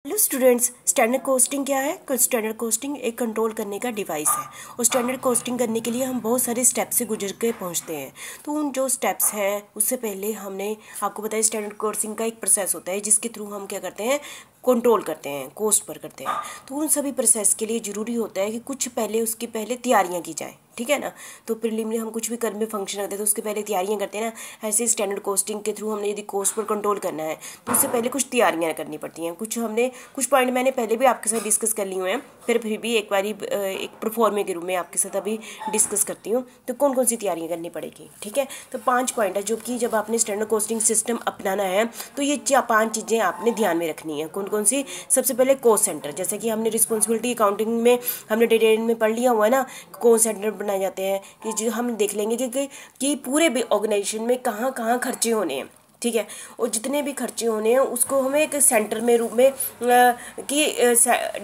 Hello students, standard costing क्या है? Standard costing एक कंट्रोल करने का डिवाइस है और स्टैंडर्ड कोस्टिंग करने के लिए हम बहुत सारे स्टेप्स से गुजर के पहुंचते हैं। तो उन जो स्टेप्स हैं उससे पहले हमने आपको बताया स्टैंडर्ड कोस्टिंग का एक प्रोसेस होता है जिसके थ्रू हम क्या करते हैं, कंट्रोल करते हैं, कोस्ट पर करते हैं। तो उन सभी प्रोसेस के लिए ज़रूरी होता है कि कुछ पहले उसकी पहले तैयारियाँ की जाए, ठीक है ना। तो प्रीलिमिनरी हम कुछ भी कर में फंक्शन करते हैं तो उसके पहले तैयारियां करते हैं ना। ऐसे स्टैंडर्ड कोस्टिंग के थ्रू हमने यदि कोस्ट पर कंट्रोल करना है तो उससे पहले कुछ तैयारियां करनी पड़ती हैं। कुछ पॉइंट मैंने पहले भी आपके साथ डिस्कस कर लिए हुए हैं, फिर भी एक बारी एक प्रोफॉर्मे के रूप में आपके साथ अभी डिस्कस करती हूँ। तो कौन कौन सी तैयारियाँ करनी पड़ेगी, ठीक है। तो 5 पॉइंट है जो कि जब आपने स्टैंडर्ड कोस्टिंग सिस्टम अपनाना है तो ये 5 चीज़ें आपने ध्यान में रखनी है। कौन कौन सी? सबसे पहले कोस्ट सेंटर, जैसे कि हमने रिस्पॉन्सिबिलिटी अकाउंटिंग में हमने डिटेल में पढ़ लिया हुआ है ना। कोस्ट सेंटर बनाए जाते हैं कि जो हम देख लेंगे कि पूरे ऑर्गेनाइजेशन में कहाँ कहाँ खर्चे होने हैं, ठीक है। और जितने भी खर्चे होने हैं उसको हमें एक सेंटर में रूप में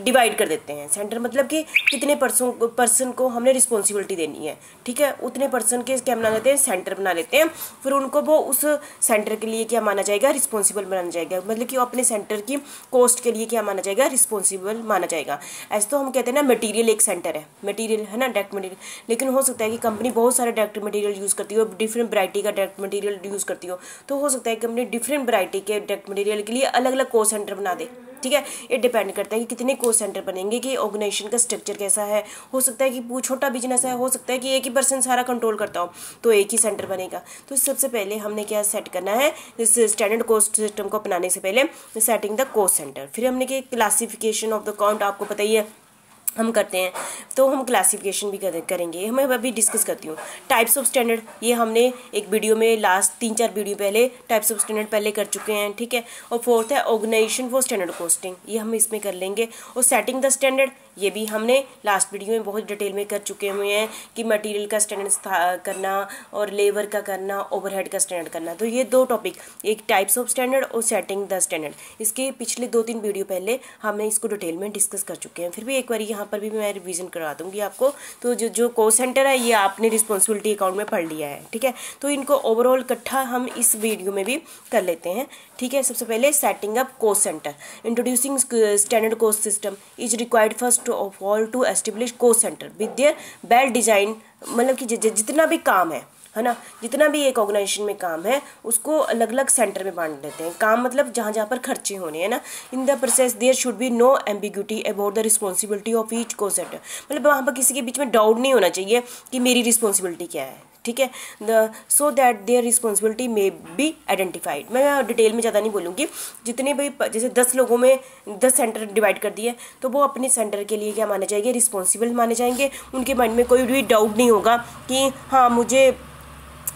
डिवाइड कर देते हैं। सेंटर मतलब कि कितने पर्सन को हमने रिस्पॉन्सिबिलिटी देनी है, ठीक है। उतने पर्सन के क्या बना लेते हैं, सेंटर बना लेते हैं। फिर उनको वो उस सेंटर के लिए क्या माना जाएगा, रिस्पॉन्सिबल माना जाएगा। मतलब कि अपने सेंटर की कोस्ट के लिए क्या माना जाएगा, रिस्पॉन्सिबल माना जाएगा। ऐसे तो हम कहते हैं ना मटेरियल एक सेंटर है, मटेरियल है ना, डायरेक्ट मटेरियल। लेकिन हो सकता है कि कंपनी बहुत सारा डायरेक्ट मटेरियल यूज़ करती हो, डिफरेंट वैरायटी का डायरेक्ट मटेरियल यूज़ करती हो, तो हो सकता है कि कंपनी डिफरेंट वैरायटी के डायरेक्ट मटेरियल के लिए अलग अलग कोस्ट सेंटर बना दे, ठीक है। ये डिपेंड करता है कि कितने कोस्ट सेंटर बनेंगे, कि ऑर्गेनाइजेशन का स्ट्रक्चर कैसा है। हो सकता है कि छोटा बिजनेस है, हो सकता है कि एक ही पर्सन सारा कंट्रोल करता हो, तो एक ही सेंटर बनेगा। तो सबसे पहले हमने क्या सेट करना है, इस स्टैंडर्ड कोस्ट सिस्टम को अपनाने से पहले सेटिंग द कोस्ट सेंटर। फिर हमने कि क्लासिफिकेशन ऑफ द अकाउंट, आपको पता ही है हम करते हैं, तो हम क्लासिफिकेशन भी करेंगे। मैं अभी डिस्कस करती हूँ टाइप्स ऑफ स्टैंडर्ड। ये हमने एक वीडियो में लास्ट 3-4 वीडियो पहले टाइप्स ऑफ स्टैंडर्ड पहले कर चुके हैं, ठीक है। और फोर्थ है ऑर्गेनाइजेशन फॉर स्टैंडर्ड कोस्टिंग, ये हम इसमें कर लेंगे। और सेटिंग द स्टैंडर्ड, ये भी हमने लास्ट वीडियो में बहुत डिटेल में कर चुके हुए हैं कि मटेरियल का स्टैंडर्ड करना और लेबर का करना, ओवरहेड का स्टैंडर्ड करना। तो ये 2 टॉपिक, एक टाइप्स ऑफ स्टैंडर्ड और सेटिंग द स्टैंडर्ड, इसके पिछले 2-3 वीडियो पहले हमने इसको डिटेल में डिस्कस कर चुके हैं। फिर भी एक बार यहाँ पर भी मैं रिवीजन करा दूंगी आपको। तो जो कोस्ट सेंटर है ये आपने रिस्पॉन्सिबिलिटी अकाउंट में पढ़ लिया है, ठीक है। तो इनको ओवरऑल इकट्ठा हम इस वीडियो में भी कर लेते हैं, ठीक है। सबसे पहले setting up cost centre. Introducing standard cost system is required first of all to establish cost centre with their well design. मतलब कि जितना भी काम है ना, जितना भी एक ऑर्गेनाइजेशन में काम है उसको अलग अलग सेंटर में बांट देते हैं। काम मतलब जहाँ जहाँ पर खर्चे होने हैं ना। In the process there should be no ambiguity about the responsibility of each cost centre. मतलब वहाँ पर किसी के बीच में डाउट नहीं होना चाहिए कि मेरी रिस्पॉन्सिबिलिटी क्या है, ठीक है। So that their responsibility may be identified. मैं डिटेल में ज़्यादा नहीं बोलूँगी। जितने भी जैसे 10 लोगों में 10 सेंटर डिवाइड कर दिए तो वो अपने सेंटर के लिए क्या माने जाएंगे, रिस्पॉन्सिबल माने जाएंगे। उनके माइंड में कोई भी डाउट नहीं होगा कि हाँ मुझे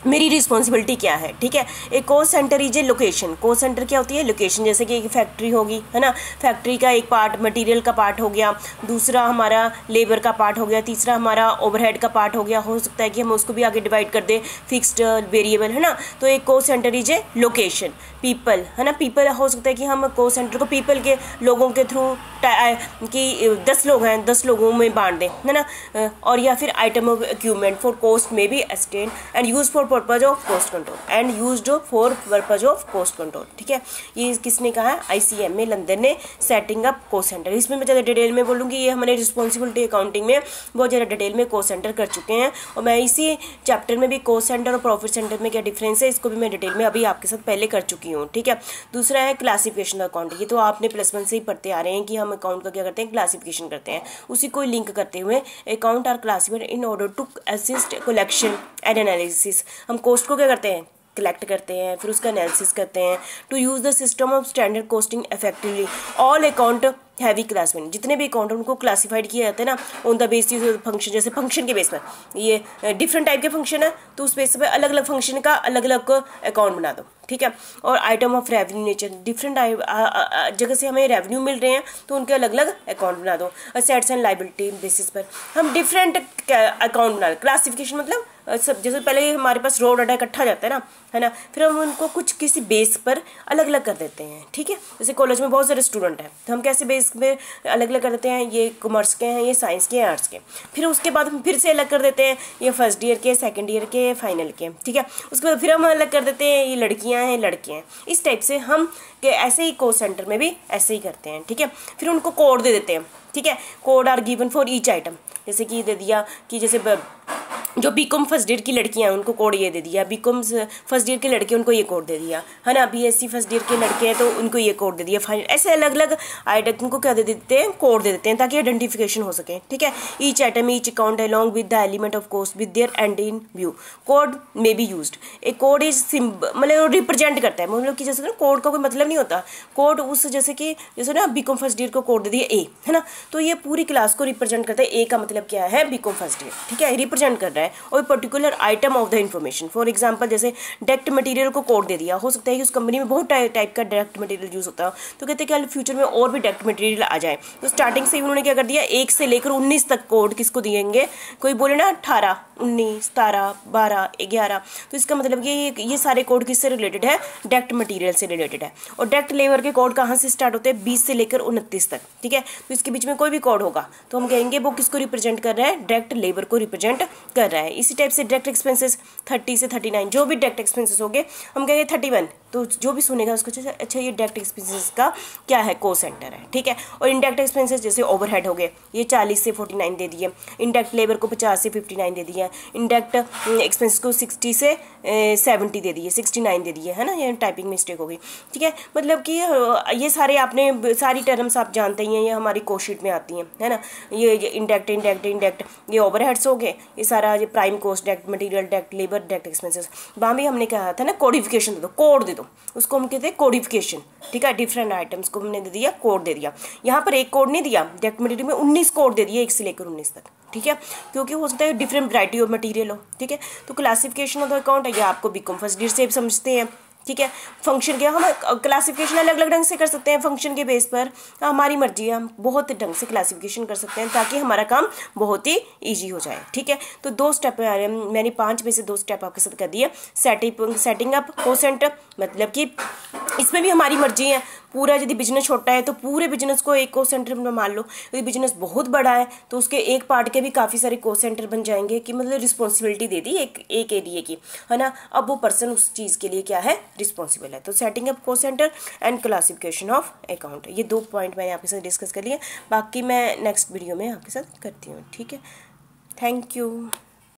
मेरी रिस्पॉन्सिबिलिटी क्या है, ठीक है। एक cost centre is a location. Cost centre क्या होती है, लोकेशन। जैसे कि एक फैक्ट्री होगी, है ना, फैक्ट्री का एक पार्ट मटेरियल का पार्ट हो गया, दूसरा हमारा लेबर का पार्ट हो गया, तीसरा हमारा ओवरहेड का पार्ट हो गया। हो सकता है कि हम उसको भी आगे डिवाइड कर दें, फिक्स्ड वेरिएबल, है ना। तो एक cost centre is a location. People, है ना, पीपल हो सकता है कि हम कोस्ट सेंटर को पीपल के लोगों के थ्रू कि 10 लोग हैं, 10 लोगों में बांट दें, है ना। और या फिर item of equipment for cost में be extend and use for purpose of cost control and used for purpose of cost control, ठीक है। ये किसने कहा है, ICM में लंदन ने सेटिंग अप कोस्ट सेंटर। इसमें मैं ज़्यादा डिटेल में बोलूँगी, ये हमारे रिस्पॉन्सिबिलिटी अकाउंटिंग में बहुत ज़्यादा डिटेल में कोस्ट सेंटर कर चुके हैं। और मैं इसी चैप्टर में भी कोस्ट सेंटर और प्रॉफिट सेंटर में क्या डिफरेंस है इसको भी मैं डिटेल में अभी आपके साथ पहले कर चुकी हूँ, ठीक है। दूसरा है क्लासिफिकेशन अकाउंट। ये तो आपने +1 से ही पढ़ते आ रहे हैं कि हम अकाउंट का क्या करते हैं, क्लासिफिकेशन करते हैं। उसी को लिंक करते हुए account are classified in order to assist collection and analysis. हम कोस्ट को क्या करते हैं, कलेक्ट करते हैं, फिर उसका एनालिसिस करते हैं to use the system of standard costing effectively. All account heavy classified, जितने भी अकाउंट उनको क्लासिफाइड किया जाता है ना ऑन द बेसिस फंक्शन। जैसे फंक्शन के बेस पर ये डिफरेंट टाइप के फंक्शन है तो उस बेस पर अलग अलग फंक्शन का अलग अलग अकाउंट बना दो, ठीक है। और item of revenue nature, different जगह से हमें रेवेन्यू मिल रहे हैं तो उनके अलग अलग अकाउंट बना दो। असेट्स एंड लायबिलिटी बेसिस पर हम डिफरेंट अकाउंट बना दो। क्लासिफिकेशन मतलब सब जैसे पहले हमारे पास रो डाटा इकट्ठा जाता है ना, फिर हम उनको कुछ किसी बेस पर अलग अलग कर देते हैं, ठीक है। जैसे कॉलेज में बहुत सारे स्टूडेंट हैं, तो हम कैसे बेस पे अलग अलग कर देते हैं, ये कॉमर्स के हैं, ये साइंस के हैं, आर्ट्स के। फिर उसके बाद हम फिर से अलग कर देते हैं, ये फर्स्ट ईयर के, सेकंड ईयर के, फाइनल के, ठीक है। उसके बाद फिर हम अलग कर देते हैं, ये लड़कियां हैं, लड़के हैं। इस टाइप से हम ऐसे ही कोर्स सेंटर में भी ऐसे ही करते हैं, ठीक है। फिर उनको कोड दे देते हैं, ठीक है। Code are given for each item, जैसे कि दे दिया कि जैसे जो बीकॉम फर्स्ट ईयर की लड़कियां हैं उनको कोड ये दे दिया, बीकॉम फर्स्ट ईयर के लड़के उनको ये कोड दे दिया, है ना। बीएससी फर्स्ट ईयर के लड़के हैं तो उनको ये कोड दे दिया, फाइनल। ऐसे अलग अलग आइटम को क्या दे देते हैं, कोड दे देते हैं, ताकि आइडेंटिफिकेशन हो सके, ठीक है। Each item, each account along with the element of course with their and in view, code may be used. एक कोड इज मतलब रिप्रेजेंट करता है, मतलब कि जैसे कोड का कोई मतलब नहीं होता। कोड उस जैसे ना बीकॉम फर्स्ट ईयर को कोड दे दिया ए, है ना, तो ये पूरी क्लास को रिप्रेजेंट करता है। ए का मतलब क्या है, बीकॉम फर्स्ट ईयर, ठीक है, रिप्रेजेंट कर रहा है और particular item of the information. For example जैसे डायरेक्ट मटेरियल को कोड दे दिया, हो सकता है कि उस कंपनी में बहुत टाइप का डायरेक्ट मटेरियल यूज होता है, तो कहते हैं कि फ्यूचर में और भी डायरेक्ट मटेरियल आ जाए। तो स्टार्टिंग से ही उन्होंने क्या कर दिया, 1 से लेकर 19 तक कोड किसको दिएंगे, कोई बोले ना 18, 19, 17, 12, 11, तो इसका मतलब कि ये सारे कोड किससे रिलेटेड है, डायरेक्ट मटेरियल से रिलेटेड है। और डायरेक्ट लेबर के कोड कहाँ से स्टार्ट होते हैं, 20 से लेकर 29 तक, ठीक है। तो इसके बीच में कोई भी कोड होगा तो हम कहेंगे वो किसको रिप्रेजेंट कर रहा है, डायरेक्ट लेबर को रिप्रेजेंट कर रहा है। इसी टाइप से डायरेक्ट एक्सपेंसेस 30 से 39 जो भी डायरेक्ट एक्सपेंसेस हो गए, हम कहेंगे 31, तो जो भी सुनेगा उसको अच्छा ये डायरेक्ट एक्सपेंसेस का क्या है, कोस्ट सेंटर है, ठीक है। और इनडायरेक्ट एक्सपेंसेस जैसे ओवरहेड हो गए, ये 40 से 49 दे दिए, इनडायरेक्ट लेबर को 50 से 59 दे दिया, इनडायरेक्ट एक्सपेंसेस को 60 से 70 दे दिए, 69 दे दिए, है ना, ये टाइपिंग मिस्टेक होगी, ठीक है। मतलब कि ये सारे आपने सारी टर्म्स आप जानते ही हैं, ये हमारी कोस्ट शीट में आती हैं, है ना। ये इनडायरेक्ट ये ओवरहेड्स हो गए, ये सारा ये prime cost, direct material, direct labour, direct expenses. वहाँ भी हमने कहा था ना कोडिफिकेशन दे दो, कोड दे दो, उसको हम कहते हैं कोडिफिकेशन, ठीक है। डिफरेंट आइटम्स को हमने दे दिया, कोड दे दिया। यहाँ पर एक कोड नहीं दिया, डायरेक्ट मटेरियल में 19 कोड दे दिए, 1 से लेकर 19 तक, ठीक है, क्योंकि हो सकता है डिफरेंट वैरायटी ऑफ मटेरियल हो, ठीक है। तो क्लासिफिकेशन ऑफ द अकाउंट है, ये आपको बीकॉम फर्स्ट ईयर से समझते हैं, ठीक है। फंक्शन क्या, हम क्लासिफिकेशन अलग अलग ढंग से कर सकते हैं, फंक्शन के बेस पर हमारी मर्जी है, हम बहुत ढंग से क्लासिफिकेशन कर सकते हैं ताकि हमारा काम बहुत ही ईजी हो जाए, ठीक है। तो 2 स्टेप मैंने 5 में से 2 स्टेप आपके साथ कर दिए। सेटिंग अप कोस्ट सेंटर, मतलब कि इसमें भी हमारी मर्जी है, पूरा यदि बिजनेस छोटा है तो पूरे बिजनेस को एक कोस्ट सेंटर में मान लो, यदि बिजनेस बहुत बड़ा है तो उसके एक पार्ट के भी काफ़ी सारे कोस्ट सेंटर बन जाएंगे, कि मतलब रिस्पॉन्सिबिलिटी दे दी एक एरिया की, है ना। अब वो पर्सन उस चीज़ के लिए क्या है, रिस्पॉन्सिबल है। तो setting up cost centre and classification of account, ये 2 पॉइंट मैंने आपके साथ डिस्कस कर लिए, बाकी मैं नेक्स्ट वीडियो में आपके साथ करती हूँ, ठीक है। Thank you.